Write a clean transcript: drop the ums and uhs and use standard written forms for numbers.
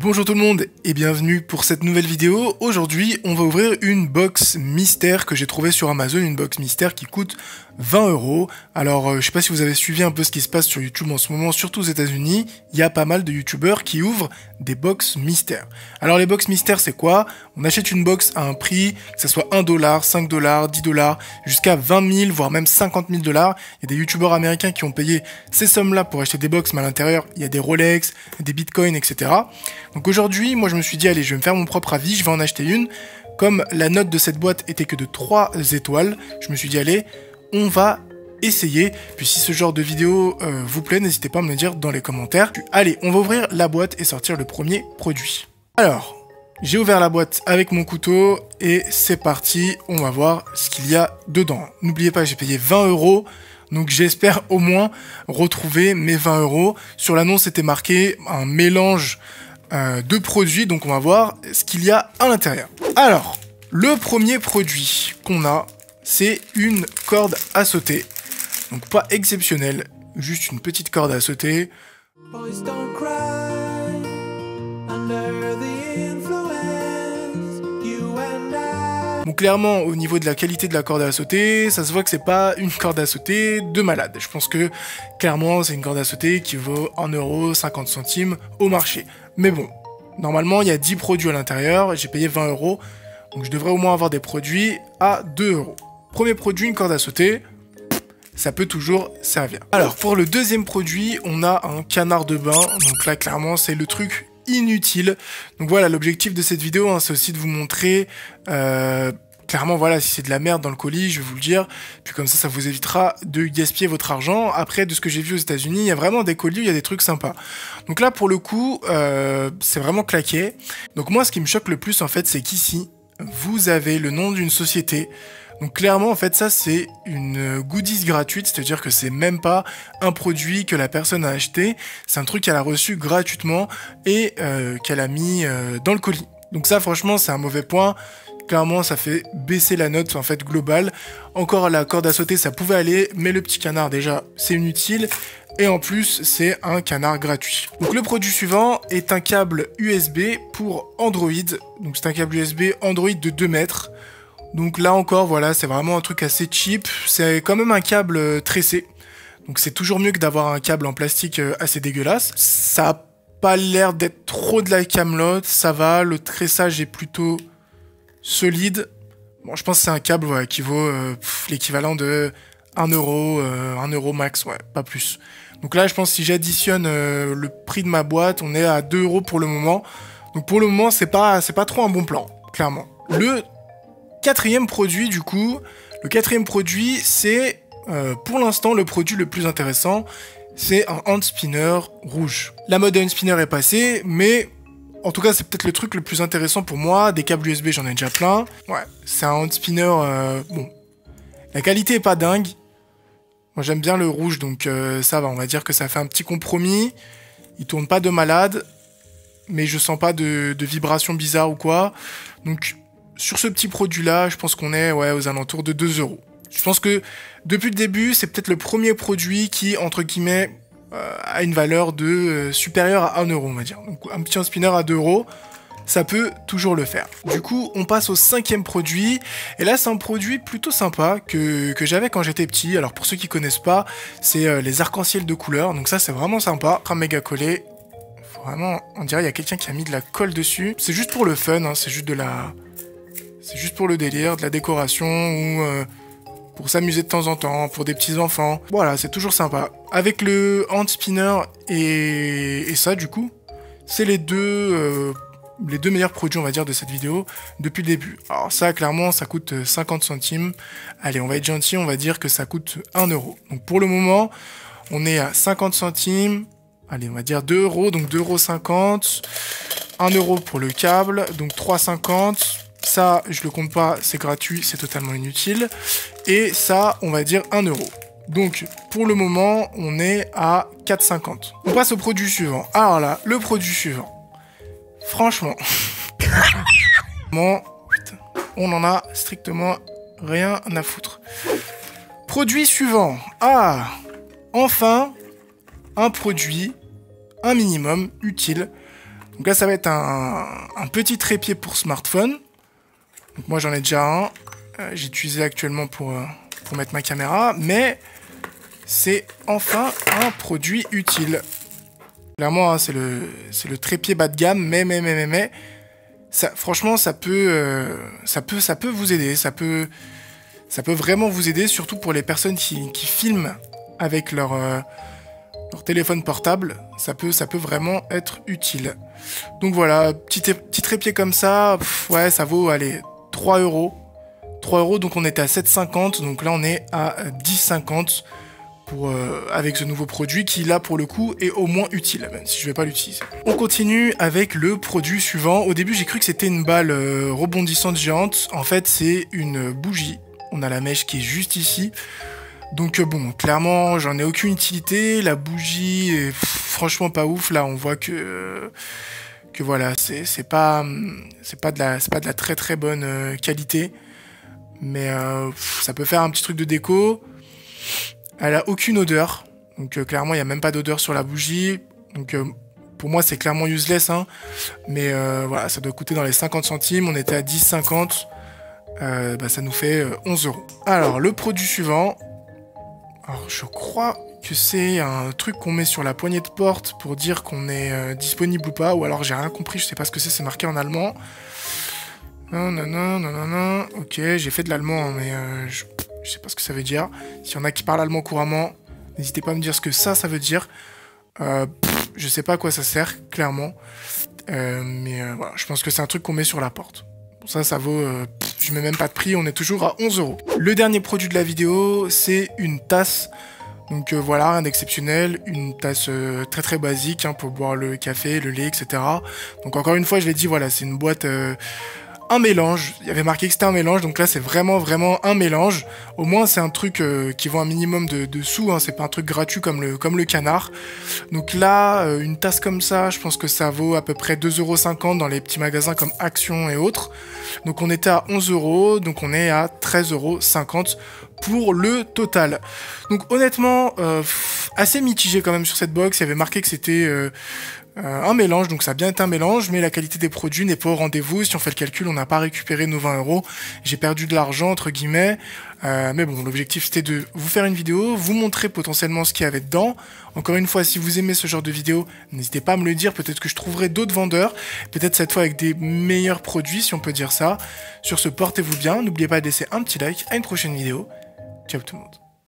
Bonjour tout le monde et bienvenue pour cette nouvelle vidéo. Aujourd'hui, on va ouvrir une box mystère que j'ai trouvée sur Amazon, une box mystère qui coûte 20 €. Alors, je sais pas si vous avez suivi un peu ce qui se passe sur YouTube en ce moment, surtout aux États-Unis, il y a pas mal de YouTubeurs qui ouvrent des box mystères. Alors, les box mystères, c'est quoi? On achète une box à un prix, que ce soit 1 $, 5 $, 10 $, jusqu'à 20 000, voire même 50 000 $. Il y a des YouTubeurs américains qui ont payé ces sommes-là pour acheter des box, mais à l'intérieur, il y a des Rolex, des Bitcoins, etc. Donc aujourd'hui, moi je me suis dit, allez, je vais me faire mon propre avis, je vais en acheter une. Comme la note de cette boîte était que de 3 étoiles, je me suis dit, allez, on va essayer. Puis si ce genre de vidéo vous plaît, n'hésitez pas à me le dire dans les commentaires. Allez, on va ouvrir la boîte et sortir le premier produit. Alors, j'ai ouvert la boîte avec mon couteau et c'est parti, on va voir ce qu'il y a dedans. N'oubliez pas, j'ai payé 20 €. Donc j'espère au moins retrouver mes 20 €. Sur l'annonce, c'était marqué un mélange de produits, donc on va voir ce qu'il y a à l'intérieur. Alors, le premier produit qu'on a, c'est une corde à sauter. Donc pas exceptionnelle, juste une petite corde à sauter. Donc clairement, au niveau de la qualité de la corde à sauter, ça se voit que c'est pas une corde à sauter de malade. Je pense que clairement, c'est une corde à sauter qui vaut 1 € 50 centimes au marché. Mais bon, normalement, il y a 10 produits à l'intérieur, j'ai payé 20 €, donc je devrais au moins avoir des produits à 2 €. Premier produit, une corde à sauter, ça peut toujours servir. Alors, pour le deuxième produit, on a un canard de bain, donc là, clairement, c'est le truc inutile. Donc voilà, l'objectif de cette vidéo, hein, c'est aussi de vous montrer clairement, voilà, si c'est de la merde dans le colis, je vais vous le dire, puis comme ça vous évitera de gaspiller votre argent. Après, de ce que j'ai vu aux États-Unis, il y a vraiment des colis où il y a des trucs sympas. Donc là, pour le coup, c'est vraiment claqué. Donc moi, ce qui me choque le plus, en fait, c'est qu'ici, vous avez le nom d'une société. Donc clairement, en fait, ça, c'est une goodies gratuite, c'est-à-dire que c'est même pas un produit que la personne a acheté, c'est un truc qu'elle a reçu gratuitement et qu'elle a mis dans le colis. Donc ça, franchement, c'est un mauvais point. Clairement, ça fait baisser la note, en fait, globale. Encore la corde à sauter, ça pouvait aller, mais le petit canard, déjà, c'est inutile. Et en plus, c'est un canard gratuit. Donc le produit suivant est un câble USB pour Android. Donc c'est un câble USB Android de 2 mètres. Donc là encore, voilà, c'est vraiment un truc assez cheap. C'est quand même un câble tressé. Donc c'est toujours mieux que d'avoir un câble en plastique assez dégueulasse. Ça a pas l'air d'être trop de la camelote, ça va. Le tressage est plutôt solide. Bon, je pense que c'est un câble ouais, qui vaut l'équivalent de 1 €, 1 € max, ouais, pas plus. Donc là, je pense que si j'additionne le prix de ma boîte, on est à 2 € pour le moment. Donc pour le moment, c'est pas trop un bon plan, clairement. Le quatrième produit, du coup, c'est pour l'instant le produit le plus intéressant, c'est un hand spinner rouge. La mode hand spinner est passée, mais en tout cas c'est peut-être le truc le plus intéressant pour moi. Des câbles USB j'en ai déjà plein. Ouais, c'est un hand spinner, bon, la qualité est pas dingue. Moi j'aime bien le rouge, donc ça va, on va dire que ça fait un petit compromis. Il tourne pas de malade, mais je sens pas de vibrations bizarres ou quoi. Donc sur ce petit produit-là, je pense qu'on est ouais, aux alentours de 2 €. Je pense que depuis le début, c'est peut-être le premier produit qui, entre guillemets, a une valeur de supérieure à 1 €, on va dire. Donc un petit spinner à 2 €, ça peut toujours le faire. Du coup, on passe au cinquième produit. Et là, c'est un produit plutôt sympa que j'avais quand j'étais petit. Alors pour ceux qui connaissent pas, c'est les arcs-en-ciel de couleurs. Donc ça, c'est vraiment sympa. Un méga collé. Vraiment, on dirait qu'il y a quelqu'un qui a mis de la colle dessus. C'est juste pour le fun, hein, c'est juste pour le délire, de la décoration ou pour s'amuser de temps en temps, pour des petits enfants. Voilà, c'est toujours sympa. Avec le hand spinner et ça, du coup, c'est les deux meilleurs produits, on va dire, de cette vidéo depuis le début. Alors ça, clairement, ça coûte 50 centimes. Allez, on va être gentil, on va dire que ça coûte 1 €. Donc pour le moment, on est à 50 centimes. Allez, on va dire 2 €, donc 2,50 €. 1 € pour le câble, donc 3,50 €. Ça, je le compte pas, c'est gratuit, c'est totalement inutile. Et ça, on va dire 1 €. Donc, pour le moment, on est à 4,50 €. On passe au produit suivant. Alors là, le produit suivant. Franchement, on en a strictement rien à foutre. Produit suivant. Ah, enfin, un produit, un minimum utile. Donc là, ça va être un petit trépied pour smartphone. Donc moi, j'en ai déjà un. J'ai utilisé actuellement pour mettre ma caméra. Mais c'est enfin un produit utile. Clairement, hein, c'est le trépied bas de gamme. Mais... Ça, franchement, ça peut vous aider. Ça peut vraiment vous aider, surtout pour les personnes qui filment avec leur téléphone portable. Ça peut vraiment être utile. Donc voilà, petit trépied comme ça, ouais, ça vaut, allez, 3 €. 3 €, donc on était à 7,50, donc là on est à 10,50 avec ce nouveau produit qui, là, pour le coup, est au moins utile, même si je vais pas l'utiliser. On continue avec le produit suivant. Au début, j'ai cru que c'était une balle rebondissante géante. En fait, c'est une bougie. On a la mèche qui est juste ici. Donc bon, clairement, j'en ai aucune utilité. La bougie est franchement pas ouf. Là, on voit que voilà, c'est pas de la très très bonne qualité. Mais ça peut faire un petit truc de déco. Elle a aucune odeur. Donc clairement, il n'y a même pas d'odeur sur la bougie. Donc pour moi, c'est clairement useless. Hein. Mais voilà, ça doit coûter dans les 50 centimes. On était à 10,50. Ça nous fait 11 €. Alors, le produit suivant. Alors, je crois que c'est un truc qu'on met sur la poignée de porte pour dire qu'on est disponible ou pas. Ou alors, j'ai rien compris. Je sais pas ce que c'est marqué en allemand. Non. Ok, j'ai fait de l'allemand, mais je sais pas ce que ça veut dire. S'il y en a qui parlent allemand couramment, n'hésitez pas à me dire ce que ça veut dire. Je sais pas à quoi ça sert, clairement. Mais voilà, je pense que c'est un truc qu'on met sur la porte. Bon, ça vaut... je mets même pas de prix, on est toujours à 11 €. Le dernier produit de la vidéo, c'est une tasse. Donc voilà, rien d'exceptionnel. Une tasse très très basique hein, pour boire le café, le lait, etc. Donc encore une fois, je l'ai dit, voilà, c'est une boîte... un mélange, il y avait marqué que c'était un mélange, donc là c'est vraiment un mélange. Au moins c'est un truc qui vaut un minimum de sous, hein, c'est pas un truc gratuit comme le canard. Donc là, une tasse comme ça, je pense que ça vaut à peu près 2,50 € dans les petits magasins comme Action et autres. Donc on était à 11 €, donc on est à 13,50 € pour le total. Donc honnêtement, assez mitigé quand même sur cette box, il y avait marqué que c'était... un mélange, donc ça a bien été un mélange, mais la qualité des produits n'est pas au rendez-vous. Si on fait le calcul, on n'a pas récupéré nos 20 €. J'ai perdu de l'argent, entre guillemets. Mais bon, l'objectif c'était de vous faire une vidéo, vous montrer potentiellement ce qu'il y avait dedans. Encore une fois, si vous aimez ce genre de vidéo, n'hésitez pas à me le dire. Peut-être que je trouverai d'autres vendeurs. Peut-être cette fois avec des meilleurs produits, si on peut dire ça. Sur ce, portez-vous bien. N'oubliez pas de laisser un petit like. À une prochaine vidéo. Ciao tout le monde.